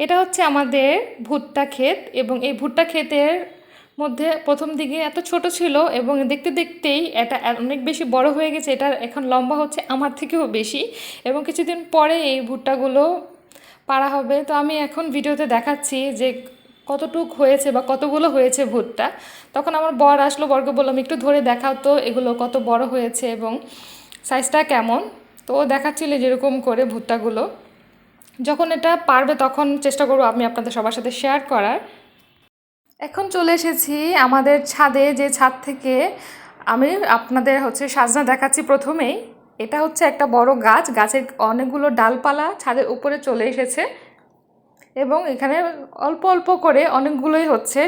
এটা হচ্ছে আমাদের ভুট্টা ক্ষেত এবং এই ভুট্টা ক্ষেতের মধ্যে প্রথম দিকে এত ছোট ছিল এবং দেখতে দেখতেই এটা অনেক বেশি বড় হয়ে গেছে। এটা এখন লম্বা হচ্ছে আমার থেকেও বেশি এবং কিছুদিন পরে এই ভুট্টাগুলো পাড়া হবে। তো আমি এখন ভিডিওতে দেখাচ্ছি যে কতটুক হয়েছে বা কতগুলো হয়েছে ভুট্টা। তখন আমার বর আসলো, বরকে বললাম একটু ধরে দেখাও তো এগুলো কত বড় হয়েছে এবং সাইজটা কেমন। তো ও দেখাচ্ছিল যেরকম করে ভুট্টাগুলো। যখন এটা পারবে তখন চেষ্টা করবো আমি আপনাদের সবার সাথে শেয়ার করার। এখন চলে এসেছি আমাদের ছাদে, যে ছাদ থেকে আমি আপনাদের সাজনা দেখাচ্ছি। প্রথমেই এটা হচ্ছে একটা বড় গাছ, গাছের অনেকগুলো ডালপালা ছাদের উপরে চলে এসেছে এবং এখানে অল্প অল্প করে অনেকগুলোই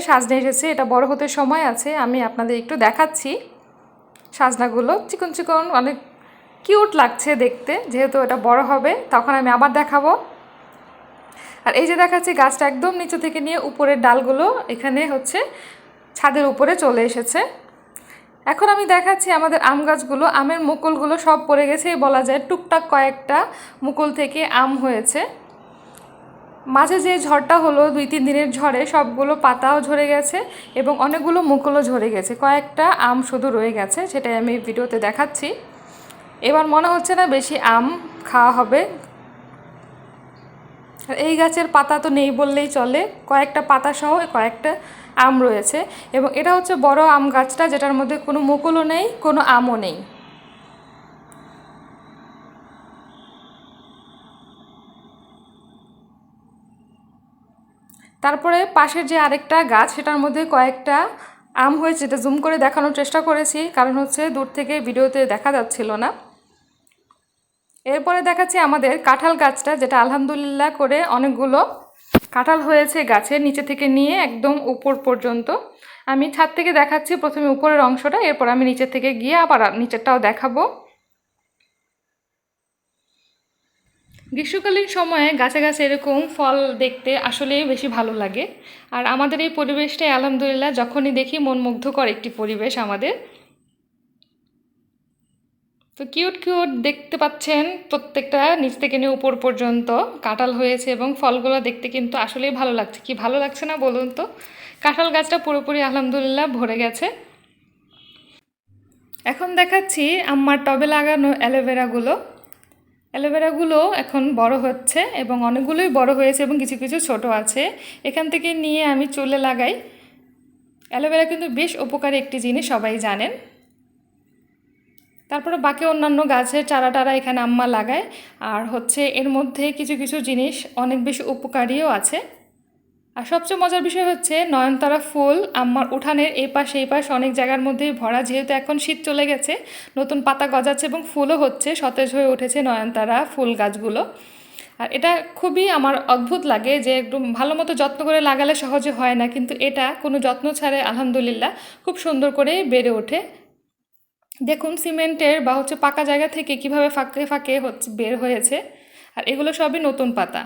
সাজনা এসেছে। এটা বড় হতে সময় আছে। আমি আপনাদের একটু দেখাচ্ছি। সাজনাগুলো চিকন চিকন, অনেক কিউট লাগছে দেখতে। যেহেতু এটা বড় হবে তখন আমি আবার দেখাবো। আর এই যে দেখাচ্ছি গাছটা একদম নিচে থেকে নিয়ে উপরের ডালগুলো এখানে ছাদের উপরে চলে এসেছে। এখন আমি দেখাচ্ছি আমাদের আম গাছগুলো, আমের মুকুলগুলো সব পড়ে গেছে বলা যায়। টুকটাক কয়েকটা মুকুল থেকে আম হয়েছে। মাঝে যে ঝড়টা হলো 2-3 দিনের ঝড়ে সবগুলো পাতাও ঝরে গেছে এবং অনেকগুলো মুকুলও ঝরে গেছে। কয়েকটা আম শুধু রয়ে গেছে, সেটাই আমি ভিডিওতে দেখাচ্ছি। এবার মনে হচ্ছে না বেশি আম খাওয়া হবে। আর এই গাছের পাতা তো নেই বললেই চলে, কয়েকটা পাতা সহ কয়েকটা আম রয়েছে এবং এটা হচ্ছে বড় আম গাছটা, যেটার মধ্যে কোনো মুকুলও নেই, কোনো আমও নেই। তারপরে পাশের যে আরেকটা গাছ, সেটার মধ্যে কয়েকটা আম হয়েছে। এটা জুম করে দেখানোর চেষ্টা করেছি, কারণ দূর থেকে ভিডিওতে দেখা যাচ্ছিল না। এরপরে দেখাচ্ছি আমাদের কাঁঠাল গাছটা, যেটা আলহামদুলিল্লাহ করে অনেকগুলো কাঁঠাল হয়েছে গাছের নিচে থেকে নিয়ে একদম উপর পর্যন্ত। আমি ছাদ থেকে দেখাচ্ছি প্রথমে উপরের অংশটা, এরপর আমি নিচের থেকে গিয়ে আবার নিচেরটাও দেখাবো। গ্রীষ্মকালীন সময়ে গাছে গাছে এরকম ফল দেখতে আসলেই বেশি ভালো লাগে। আর আমাদের এই পরিবেশটাই আলহামদুলিল্লাহ যখনই দেখি মন মুগ্ধকর একটি পরিবেশ আমাদের। তো কিউট কিউট দেখতে পাচ্ছেন, প্রত্যেকটা নিচ থেকে নিয়ে উপর পর্যন্ত কাঁঠাল হয়েছে এবং ফলগুলো দেখতে কিন্তু আসলেই ভালো লাগছে। কি ভালো লাগছে না বলুন তো? কাঁঠাল গাছটা পুরোপুরি আলহামদুলিল্লাহ ভরে গেছে। এখন দেখাচ্ছি আমার টবে লাগানো অ্যালোভেরাগুলো। অ্যালোভেরাগুলো এখন বড় হচ্ছে এবং অনেকগুলোই বড় হয়েছে এবং কিছু কিছু ছোট আছে। এখান থেকে নিয়ে আমি চুলে লাগাই। অ্যালোভেরা কিন্তু বেশ উপকারী একটি জিনিস, সবাই জানেন। তারপরে বাকি অন্যান্য গাছের চারা টারা এখানে আম্মা লাগায়। আর এর মধ্যে কিছু কিছু জিনিস অনেক বেশি উপকারীও আছে। আর সবচেয়ে মজার বিষয় হচ্ছে নয়নতারা ফুল আমার উঠানের এই পাশ অনেক জায়গার মধ্যেই ভরা। যেহেতু এখন শীত চলে গেছে, নতুন পাতা গজাচ্ছে এবং ফুলও হচ্ছে, সতেজ হয়ে উঠেছে নয়নতারা ফুল গাছগুলো। আর এটা খুবই আমার অদ্ভুত লাগে যে একদম ভালো মতো যত্ন করে লাগালে সহজে হয় না, কিন্তু এটা কোনো যত্ন ছাড়ে আলহামদুলিল্লাহ খুব সুন্দর করে বেড়ে ওঠে। দেখুন সিমেন্টের বা পাকা জায়গা থেকে কিভাবে ফাঁকে ফাঁকে বের হয়েছে। আর এগুলো সবই নতুন পাতা।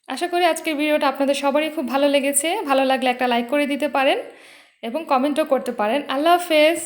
আশা করি আজকের ভিডিওটা আপনাদের সবারই খুব ভালো লেগেছে। ভালো লাগলে একটা লাইক করে দিতে পারেন এবং কমেন্টও করতে পারেন। আল্লাহ হাফেজ।